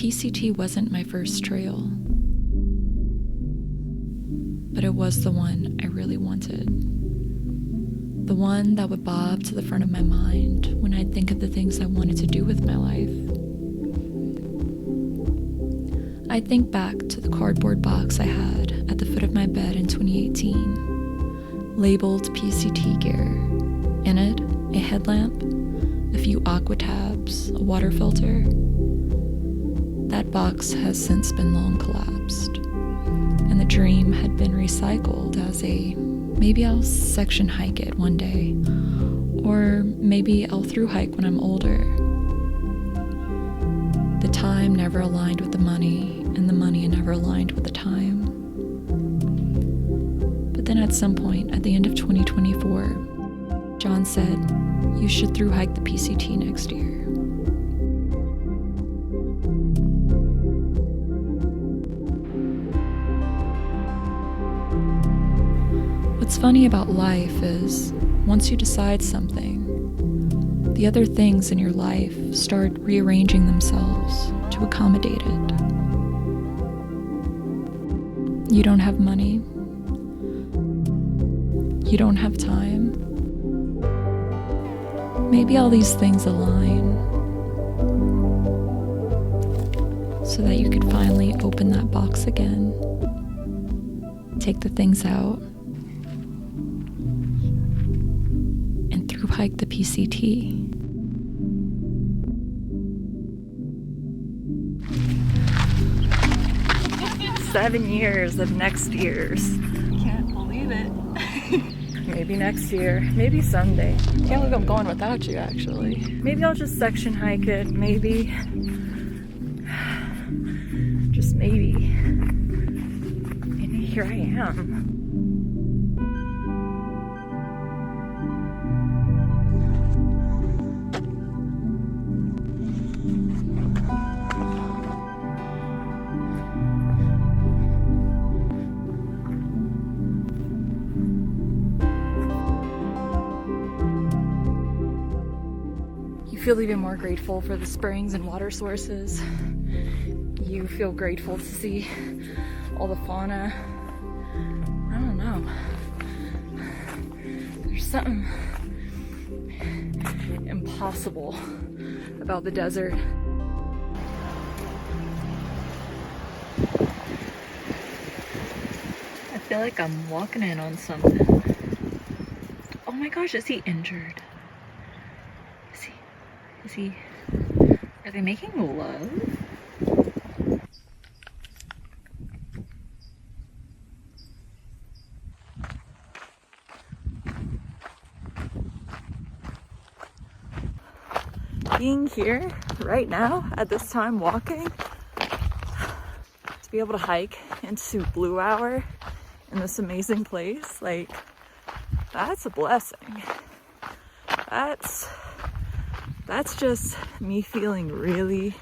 PCT wasn't my first trail, but it was the one I really wanted. The one that would bob to the front of my mind when I'd think of the things I wanted to do with my life. I'd think back to the cardboard box I had at the foot of my bed in 2018, labeled PCT gear. In it, a headlamp, a few aqua tabs, a water filter. That box has since been long collapsed, and the dream had been recycled as a maybe I'll section hike it one day, or maybe I'll thru hike when I'm older. The time never aligned with the money, and the money never aligned with the time. But then at some point, at the end of 2024, John said, "You should thru hike the PCT next year." What's funny about life is, once you decide something, the other things in your life start rearranging themselves to accommodate it. You don't have money. You don't have time. Maybe all these things align so that you could finally open that box again, take the things out, hike the PCT. Seven years of next years. Can't believe it. Maybe next year, maybe someday. Can't believe I'm going without you, actually. Maybe I'll just section hike it, maybe. Just maybe. And here I am. You feel even more grateful for the springs and water sources. You feel grateful to see all the fauna. I don't know. There's something impossible about the desert. I feel like I'm walking in on something. Oh my gosh, is he injured? Are they making love? Being here right now at this time walking, to be able to hike into Blue Hour in this amazing place, like, that's a blessing. That's just me feeling really,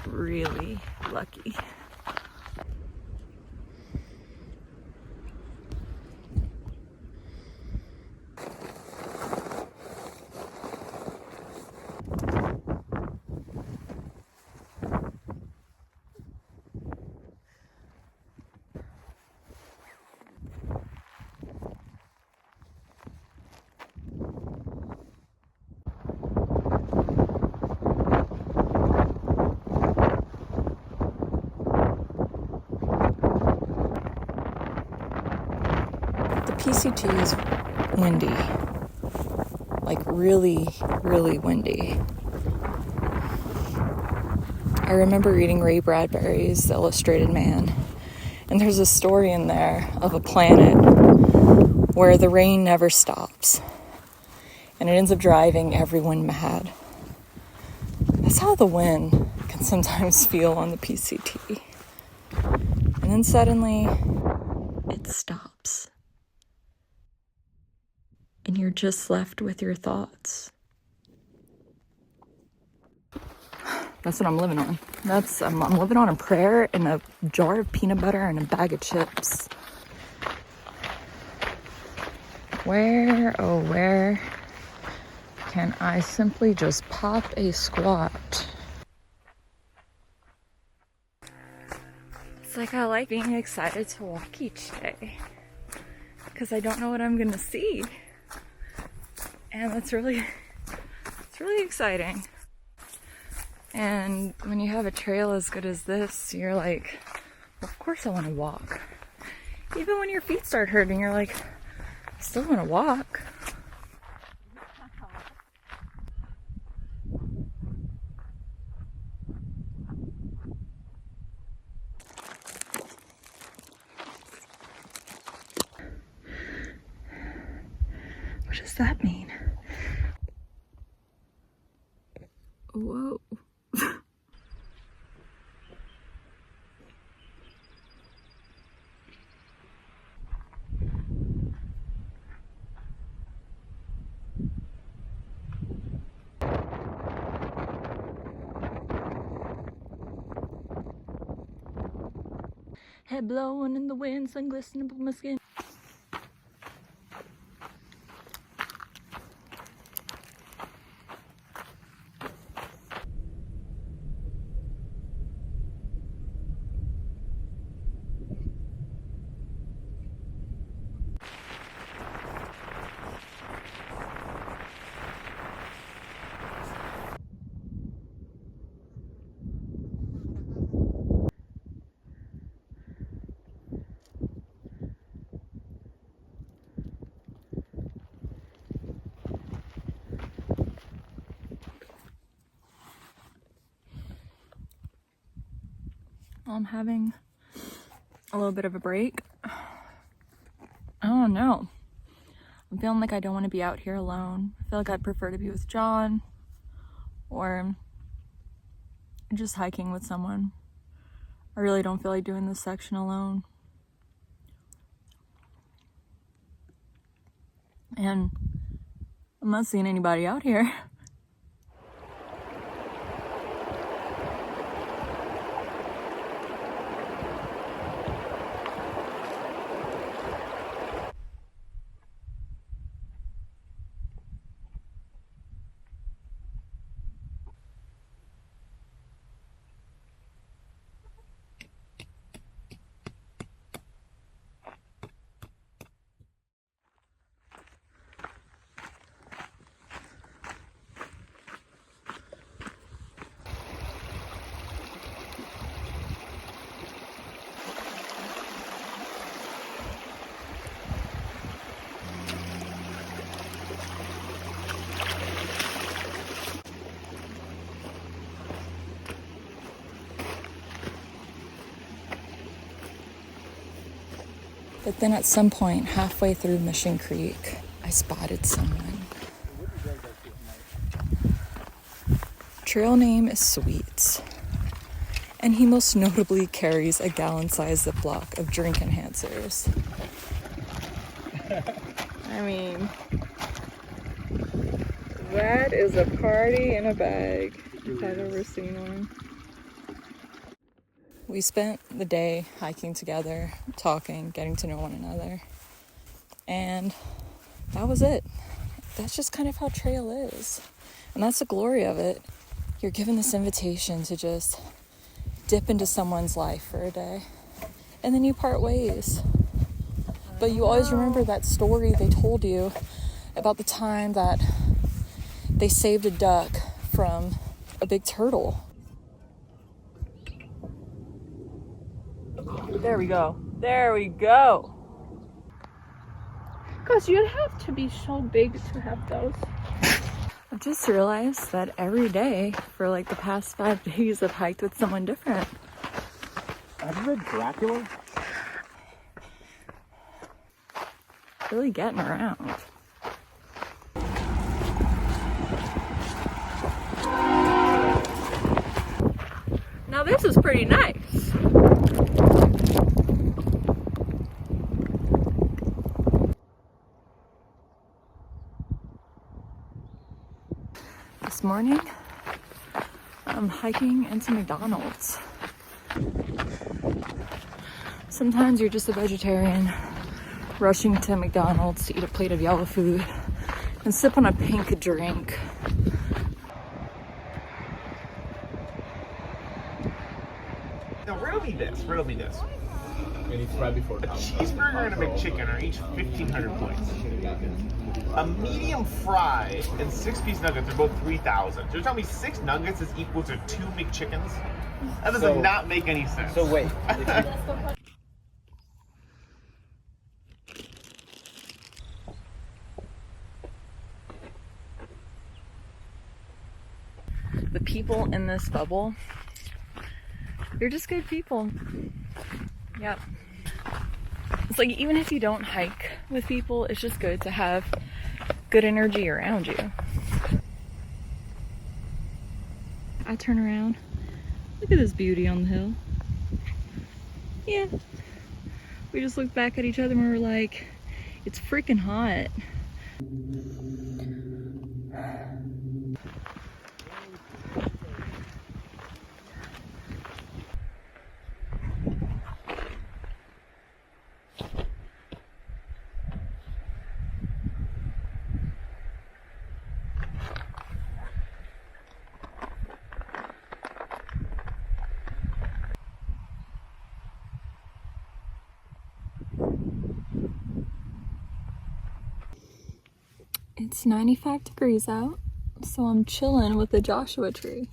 really lucky. PCT is windy, like really, really windy. I remember reading Ray Bradbury's The Illustrated Man, and there's a story in there of a planet where the rain never stops, and it ends up driving everyone mad. That's how the wind can sometimes feel on the PCT. And then suddenly, it stops. And you're just left with your thoughts. That's what I'm living on. I'm living on a prayer and a jar of peanut butter and a bag of chips. Where, oh where, can I simply just pop a squat? It's like I like being excited to walk each day because I don't know what I'm gonna see. And it's really exciting. And when you have a trail as good as this, you're like, well, of course I want to walk. Even when your feet start hurting, you're like, I still want to walk. What does that mean? Whoa. Head blowing in the wind, sun glistening upon my skin. I'm having a little bit of a break. I don't know. I'm feeling like I don't want to be out here alone. I feel like I'd prefer to be with John or just hiking with someone. I really don't feel like doing this section alone. And I'm not seeing anybody out here. But then at some point, halfway through Mission Creek, I spotted someone. Trail name is Sweets, and he most notably carries a gallon-sized Ziploc of drink enhancers. I mean, that is a party in a bag, if I've ever seen one. We spent the day hiking together, talking, getting to know one another, and that was it. That's just kind of how trail is, and that's the glory of it. You're given this invitation to just dip into someone's life for a day, and then you part ways. But you always remember that story they told you about the time that they saved a duck from a big turtle. There we go. There we go. Because you'd have to be so big to have those. I've just realized that every day for like the past 5 days I've hiked with someone different. Have you read Dracula? Really getting around. Now this is pretty nice. This morning, I'm hiking into McDonald's. Sometimes you're just a vegetarian rushing to McDonald's to eat a plate of yellow food and sip on a pink drink. Now riddle me this. And eat right before A cheeseburger and a McChicken are each 1,500 points. A medium fry and 6-piece nuggets are both 3,000. So you're telling me 6 nuggets is equal to 2 McChickens? That does not make any sense. So wait. The people in this bubble, they're just good people. Yep. It's like even if you don't hike with people, it's just good to have good energy around you. I turn around. Look at this beauty on the hill. Yeah. We just looked back at each other and we were like, it's freaking hot. It's 95 degrees out, so I'm chilling with the Joshua tree.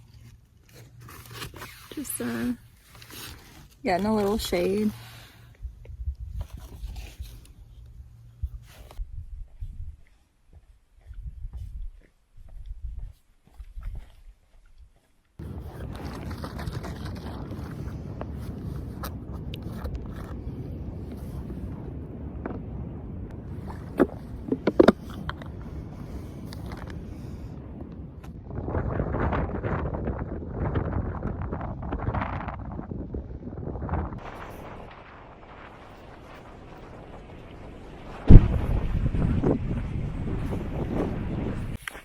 Just getting a little shade.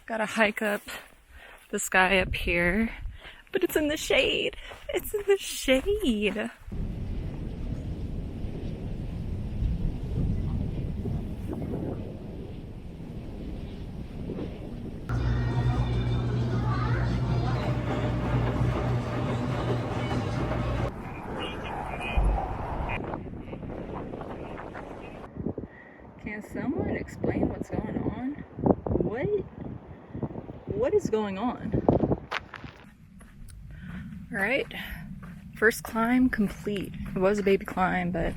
Gotta hike up the sky up here, but it's in the shade. It's in the shade. Can someone explain what's going on? What is going on? All right, first climb complete. It was a baby climb, but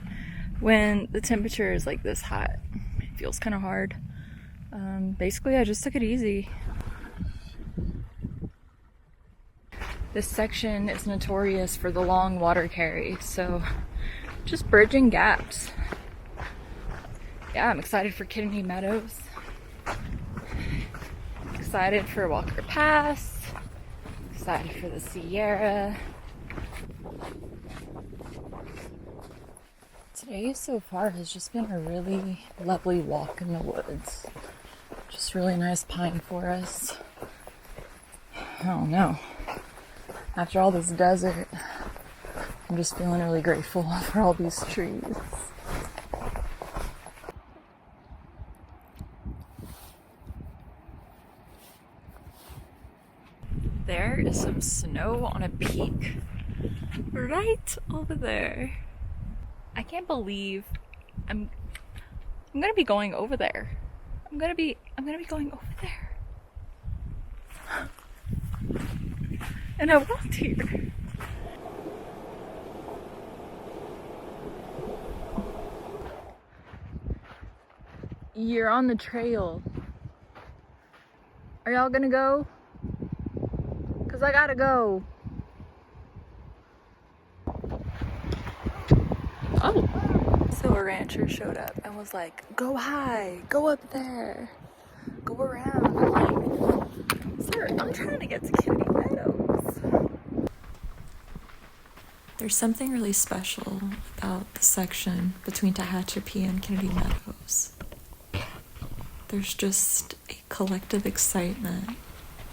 when the temperature is like this hot, it feels kind of hard. Basically, I just took it easy. This section is notorious for the long water carry, so just bridging gaps. Yeah, I'm excited for Kennedy Meadows. Excited for Walker Pass. Excited for the Sierra. Today so far has just been a really lovely walk in the woods. Just really nice pine forest. I don't know. After all this desert, I'm just feeling really grateful for all these trees. There is some snow on a peak right over there. I can't believe I'm gonna be going over there. I'm gonna be going over there. And I walked here. You're on the trail. Are y'all gonna go? 'Cause I gotta go. Oh. So a rancher showed up and was like, go high, go up there, go around. I'm like, sir, I'm trying to get to Kennedy Meadows. There's something really special about the section between Tehachapi and Kennedy Meadows. There's just a collective excitement,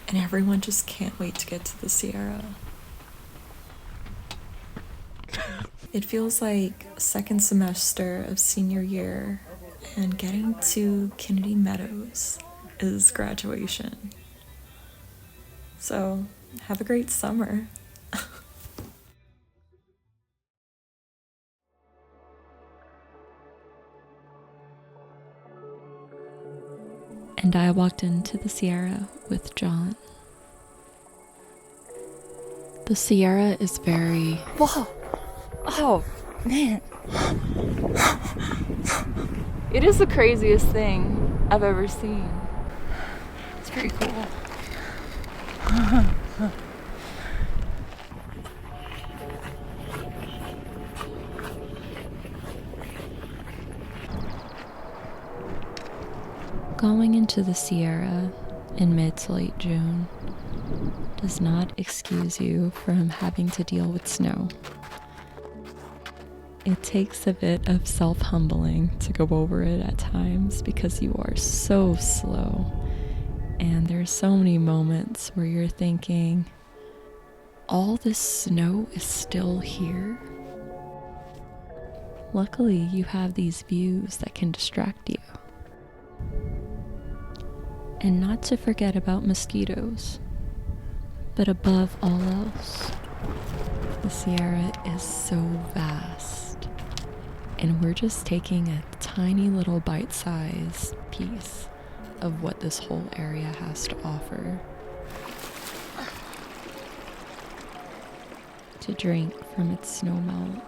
and everyone just can't wait to get to the Sierra. It feels like second semester of senior year, and getting to Kennedy Meadows is graduation. So, have a great summer. and I walked into the Sierra with John. The Sierra is very... Whoa! Oh, man. It is the craziest thing I've ever seen. It's pretty cool. Going into the Sierra in mid to late June does not excuse you from having to deal with snow. It takes a bit of self-humbling to go over it at times because you are so slow, and there's so many moments where you're thinking, all this snow is still here? Luckily, you have these views that can distract you. And not to forget about mosquitoes. But above all else, the Sierra is so vast. And we're just taking a tiny little bite-sized piece of what this whole area has to offer. To drink from its snow melt.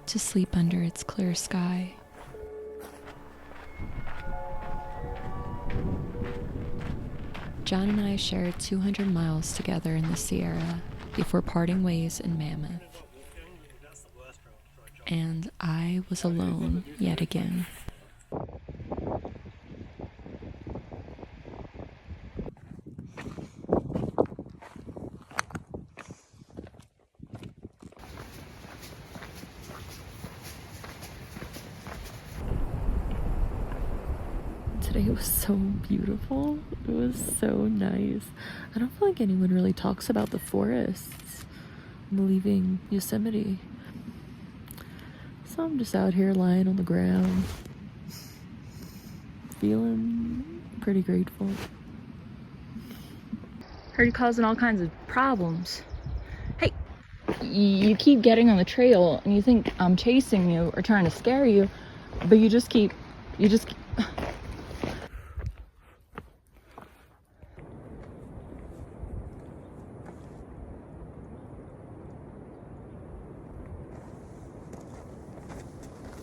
To sleep under its clear sky. John and I shared 200 miles together in the Sierra before parting ways in Mammoth. And I was alone yet again. Today was so beautiful. It was so nice. I don't feel like anyone really talks about the forests leaving Yosemite. So I'm just out here lying on the ground, feeling pretty grateful. Heard you causing all kinds of problems. Hey, you keep getting on the trail and you think I'm chasing you or trying to scare you, but you just keep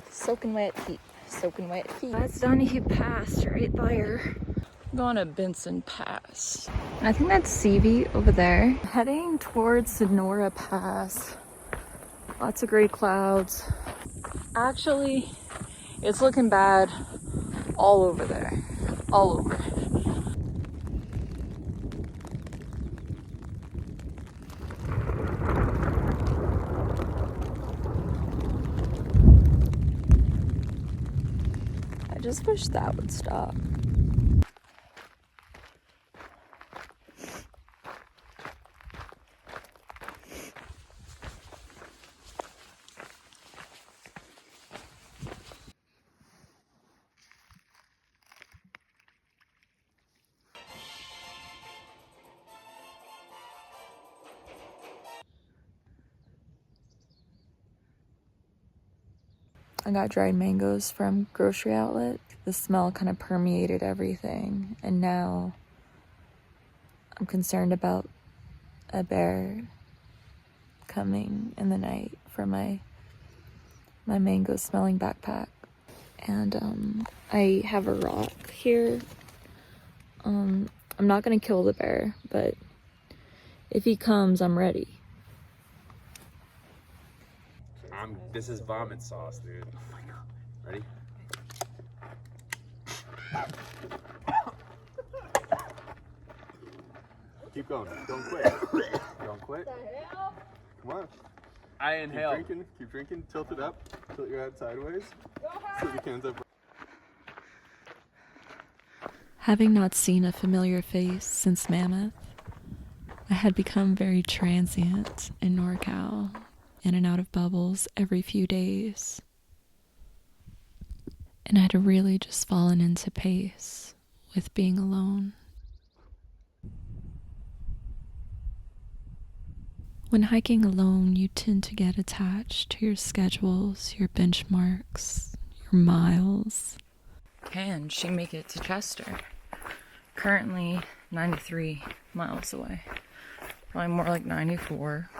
soaking wet feet. That's Donahue Pass right there. I'm going to Benson Pass. I think that's Seavey over there. Heading towards Sonora Pass. Lots of gray clouds. Actually, it's looking bad all over there. All over. I just wish that would stop. I got dried mangoes from grocery outlet. The smell kind of permeated everything, and now I'm concerned about a bear coming in the night for my mango smelling backpack. And I have a rock here. I'm not gonna kill the bear, but if he comes, I'm ready. This is vomit sauce, dude. Oh my god. Ready? Keep going. Don't quit. Don't quit. Come on. I inhale. Keep drinking. Tilt it up. Tilt your head sideways. Put your hands up. Having not seen a familiar face since Mammoth, I had become very transient in NorCal, in and out of bubbles every few days. And I had really just fallen into pace with being alone. When hiking alone, you tend to get attached to your schedules, your benchmarks, your miles. Can she make it to Chester? Currently 93 miles away. Probably more like 94.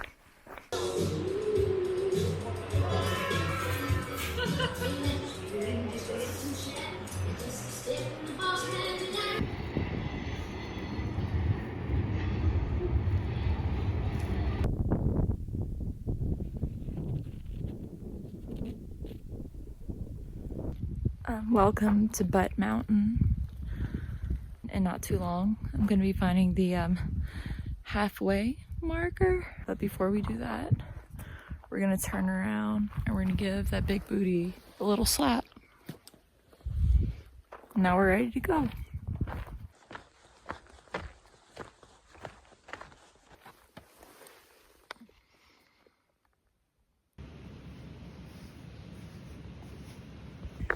Welcome to Butt Mountain. And not too long, I'm going to be finding the halfway marker. But before we do that, we're going to turn around and we're going to give that big booty a little slap. Now we're ready to go.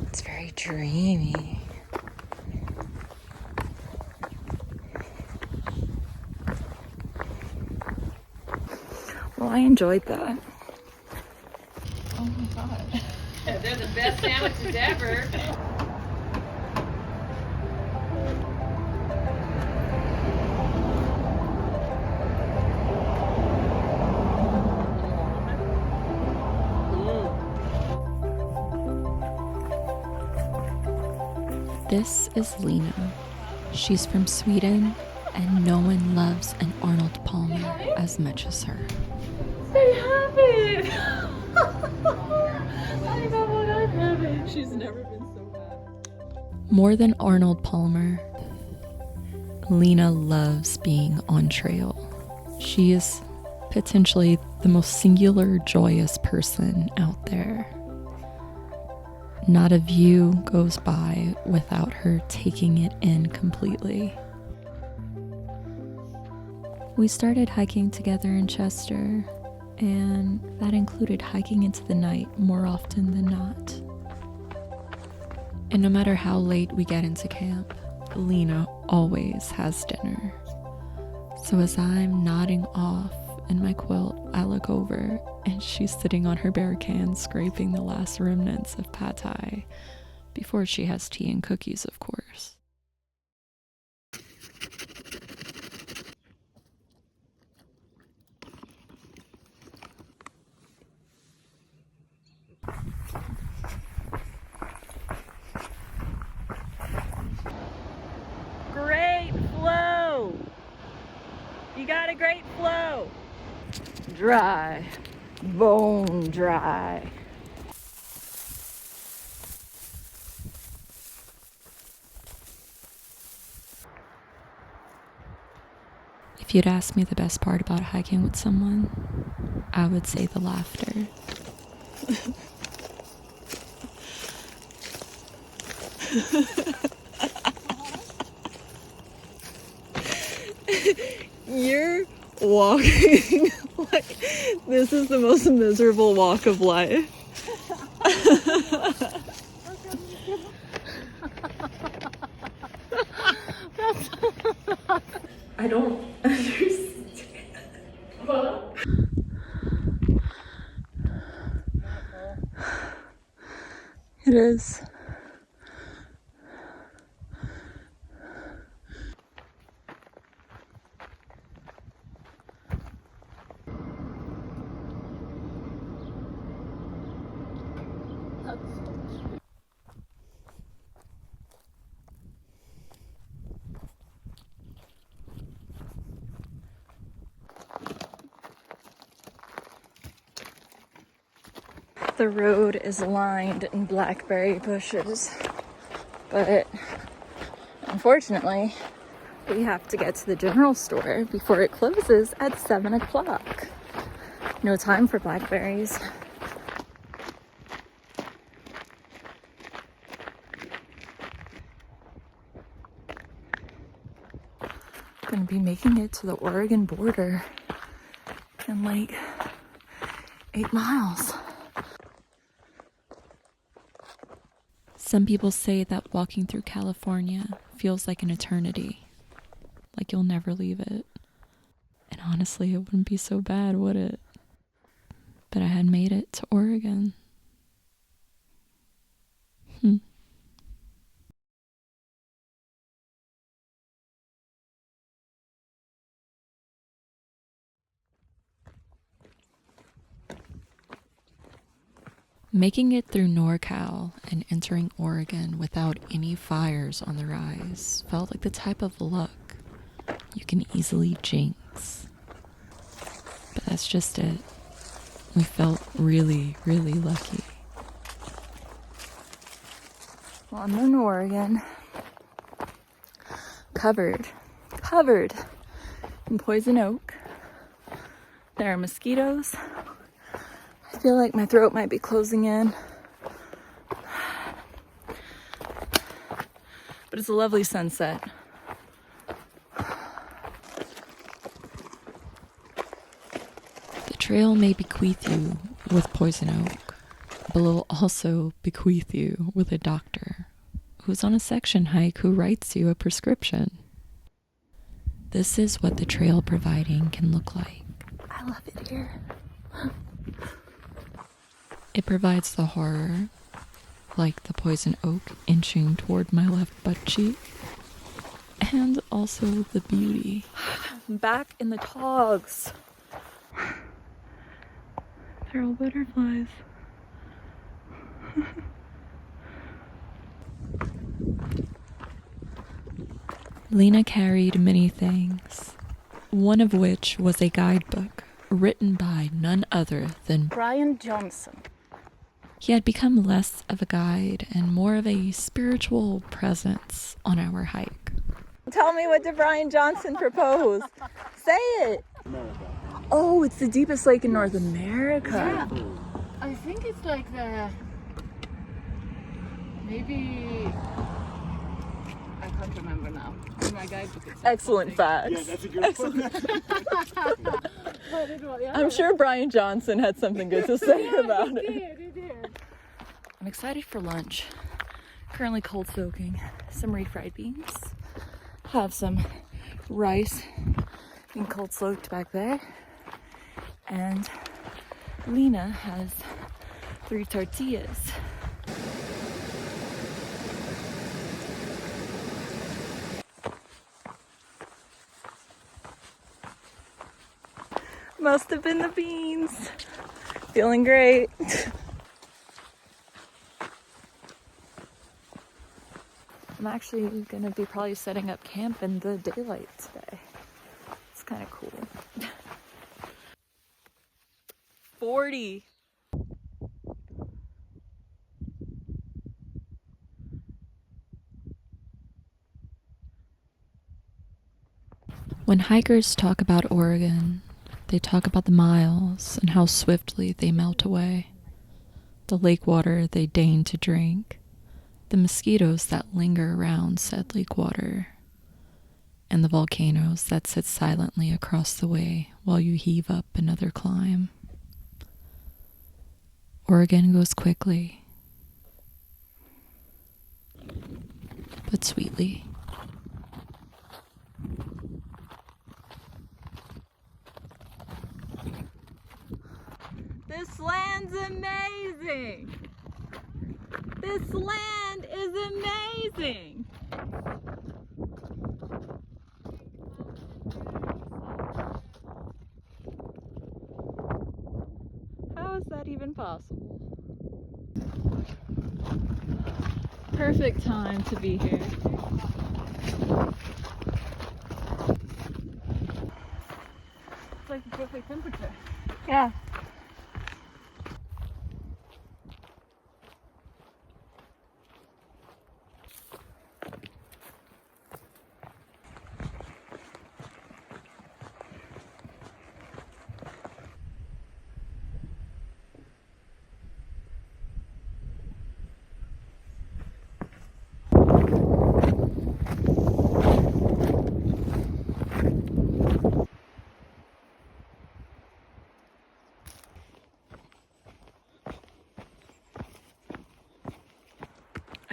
It's very dreamy. Well, I enjoyed that. Oh my god. They're the best sandwiches ever. This is Lena. She's from Sweden, and no one loves an Arnold Palmer as much as her. They have it! I know what I'm having. She's never been so bad. More than Arnold Palmer, Lena loves being on trail. She is potentially the most singular, joyous person out there. Not a view goes by without her taking it in completely. We started hiking together in Chester, and that included hiking into the night more often than not. And no matter how late we get into camp, Lena always has dinner. So as I'm nodding off in my quilt, I look over and she's sitting on her bear can scraping the last remnants of pad thai before she has tea and cookies, of course. Great flow! You got a great flow! Dry. Bone dry. If you'd ask me the best part about hiking with someone, I would say the laughter. You're walking like this is the most miserable walk of life. I don't understand. It is. The road is lined in blackberry bushes, but unfortunately, we have to get to the general store before it closes at 7 o'clock. No time for blackberries. Gonna be making it to the Oregon border in like 8 miles. Some people say that walking through California feels like an eternity, like you'll never leave it. And honestly, it wouldn't be so bad, would it? But I had made it to Oregon. Making it through NorCal and entering Oregon without any fires on the rise felt like the type of luck you can easily jinx. But that's just it. We felt really, really lucky. Well, I'm in Oregon. Covered in poison oak. There are mosquitoes. I feel like my throat might be closing in. But it's a lovely sunset. The trail may bequeath you with poison oak, but it will also bequeath you with a doctor who's on a section hike who writes you a prescription. This is what the trail providing can look like. I love it here. It provides the horror, like the poison oak inching toward my left butt cheek, and also the beauty. I'm back in the togs. They're all butterflies. Lena carried many things, one of which was a guidebook written by none other than Brian Johnson. He had become less of a guide and more of a spiritual presence on our hike. Tell me, what did Brian Johnson propose? Say it. Oh, it's the deepest lake in North America. Yeah. I think it's like maybe I can't remember now. In my guidebook it says Excellent something. facts. Yeah, that's a good one. But it was, yeah. I'm sure Brian Johnson had something good to say about it. He did. I'm excited for lunch. Currently cold soaking some refried beans. Have some rice being cold soaked back there. And Lena has 3 tortillas. Must have been the beans. Feeling great. I'm actually gonna be probably setting up camp in the daylight today. It's kind of cool. 40. When hikers talk about Oregon, they talk about the miles and how swiftly they melt away, the lake water they deign to drink, the mosquitoes that linger around said lake water, and the volcanoes that sit silently across the way while you heave up another climb. Oregon goes quickly, but sweetly. This land's amazing. This land is amazing. How is that even possible? Perfect time to be here. It's like the perfect temperature. Yeah.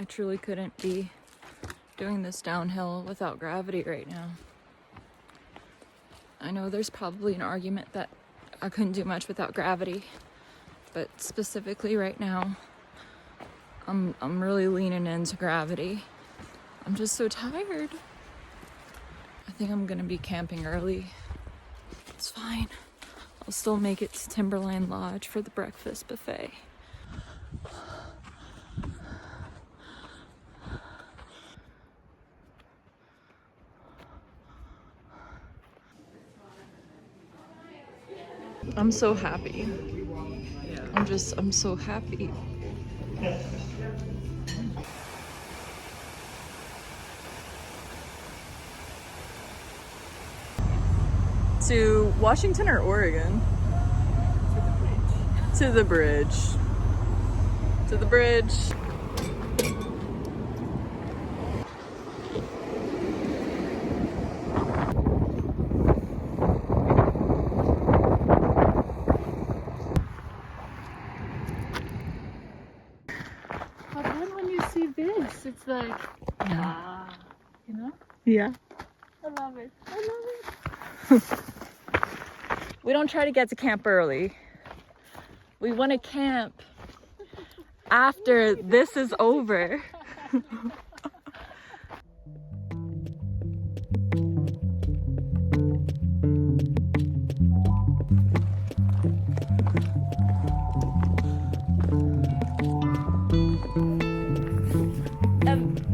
I truly couldn't be doing this downhill without gravity right now. I know there's probably an argument that I couldn't do much without gravity, but specifically right now, I'm really leaning into gravity. I'm just so tired. I think I'm gonna be camping early. It's fine. I'll still make it to Timberline Lodge for the breakfast buffet. I'm so happy. I'm so happy. To Washington or Oregon? To the bridge. To the bridge. But then when you see this, it's like, ah, you know? Yeah. I love it. I love it. We don't try to get to camp early. We want to camp after this is over.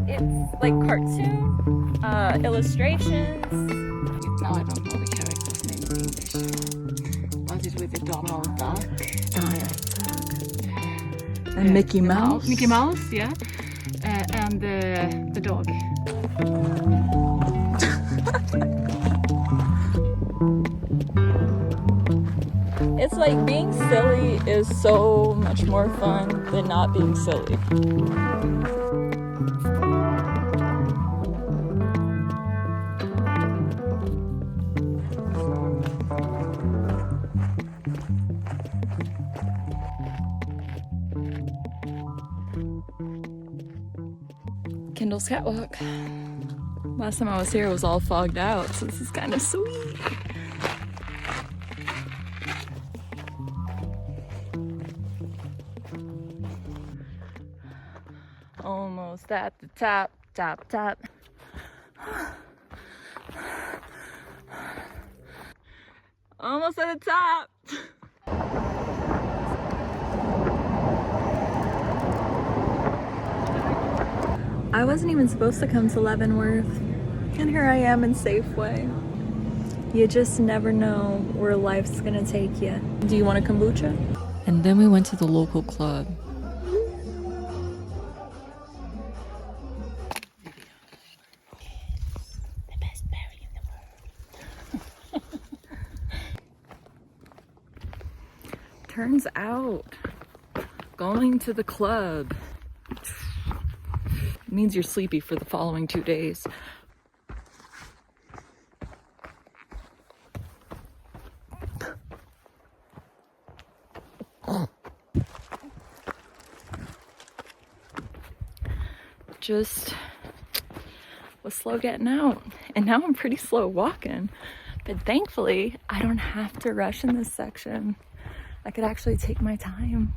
It's like cartoon, illustrations. Now I don't know the character's name in English. What is with the Donald Duck? And Mickey Mouse. Mickey Mouse, yeah. And the dog. It's like being silly is so much more fun than not being silly. Kendall's catwalk. Last time I was here it was all fogged out, so this is kind of sweet. Almost at the top. Almost at the top. I wasn't even supposed to come to Leavenworth, and here I am in Safeway. You just never know where life's gonna take you. Do you want a kombucha? And then we went to the local club. Turns out, going to the club means you're sleepy for the following 2 days. Just was slow getting out, and now I'm pretty slow walking. But thankfully, I don't have to rush in this section. I could actually take my time.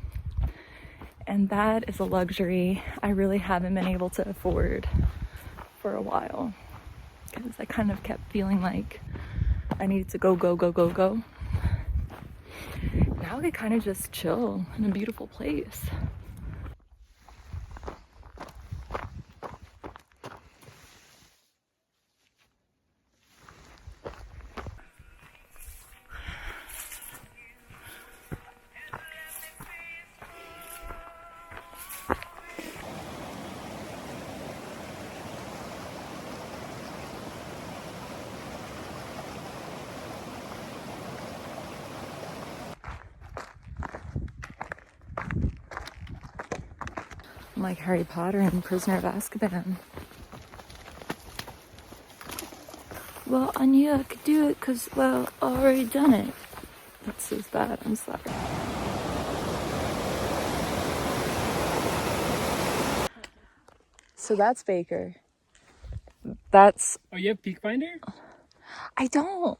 And that is a luxury I really haven't been able to afford for a while. Because I kind of kept feeling like I needed to go. Now I could kind of just chill in a beautiful place. I'm like Harry Potter and Prisoner of Azkaban. Well, I knew I could do it because, well, I already done it. That's so bad, I'm sorry. So that's Baker. That's... Oh, you have Peak Finder? I don't.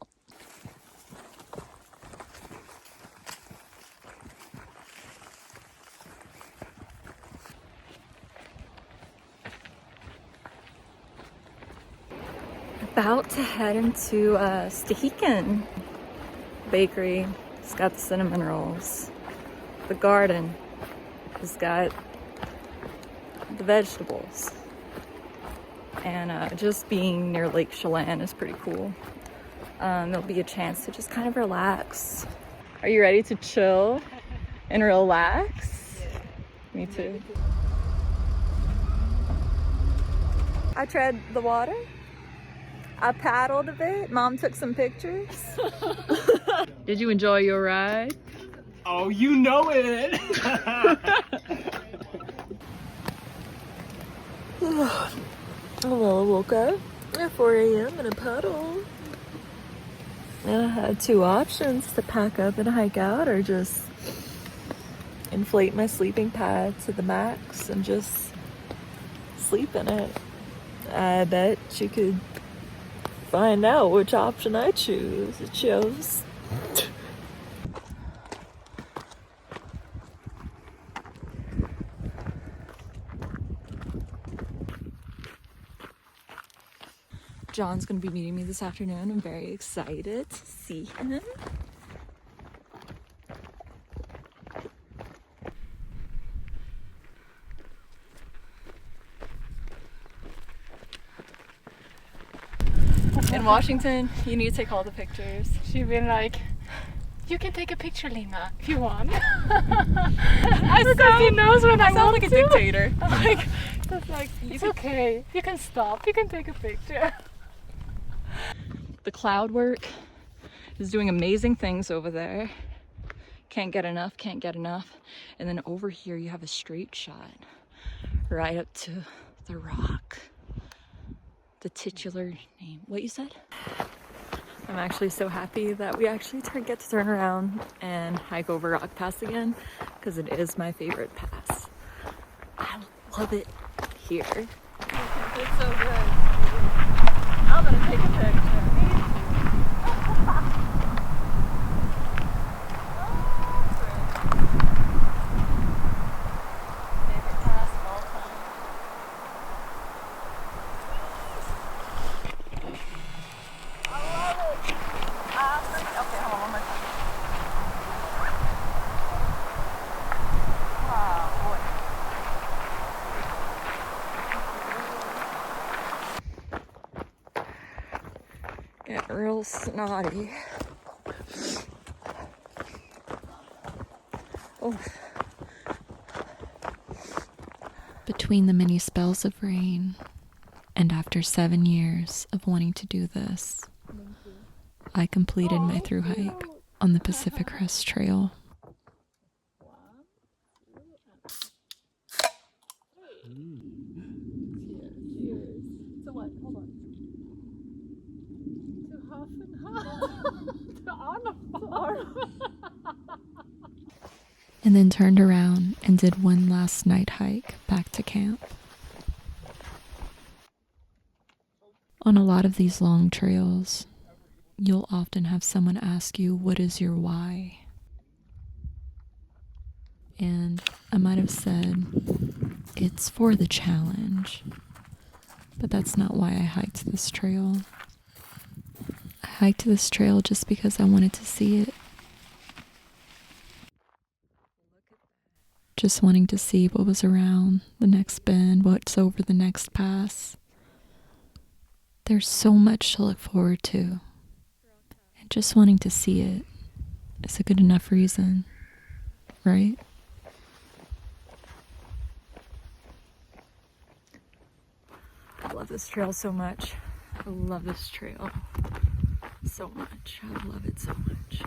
About to head into Stehekin Bakery. It's got the cinnamon rolls. The garden has got the vegetables. And just being near Lake Chelan is pretty cool. There'll be a chance to just kind of relax. Are you ready to chill and relax? Me too. I tread the water. I paddled a bit. Mom took some pictures. Did you enjoy your ride? Oh, you know it! Well, I woke up at 4 a.m. in a puddle. And I had two options: to pack up and hike out, or just inflate my sleeping pad to the max and just sleep in it. I bet you could find out which option I chose. John's gonna be meeting me this afternoon. I'm very excited to see him. In Washington, you need to take all the pictures. She's been like, you can take a picture, Lena, if you want. Because he knows when I sound want like a to. dictator. It's like, it's okay. You can stop. You can take a picture. The cloud work is doing amazing things over there. Can't get enough, can't get enough. And then over here you have a straight shot right up to the rock. The titular name. What you said? I'm actually so happy that we actually get to turn around and hike over Rock Pass again, because it is my favorite pass. I love it here. It's so good. I'm gonna take a picture. Favorite pass of all time. Okay, hold on one more time. Wow, boy. Getting real snotty. Oh. Between the many spells of rain and after 7 years of wanting to do this, I completed my thru hike on the Pacific Crest Trail. So what? Hold on. To half and half. To Arnold. And then turned around and did one last night hike back to camp. On a lot of these long trails, you'll often have someone ask you, what is your why? And I might have said, it's for the challenge. But that's not why I hiked this trail. I hiked this trail just because I wanted to see it. Just wanting to see what was around the next bend, what's over the next pass. There's so much to look forward to. And just wanting to see it is a good enough reason, right? I love this trail so much. I love this trail so much. I love it so much.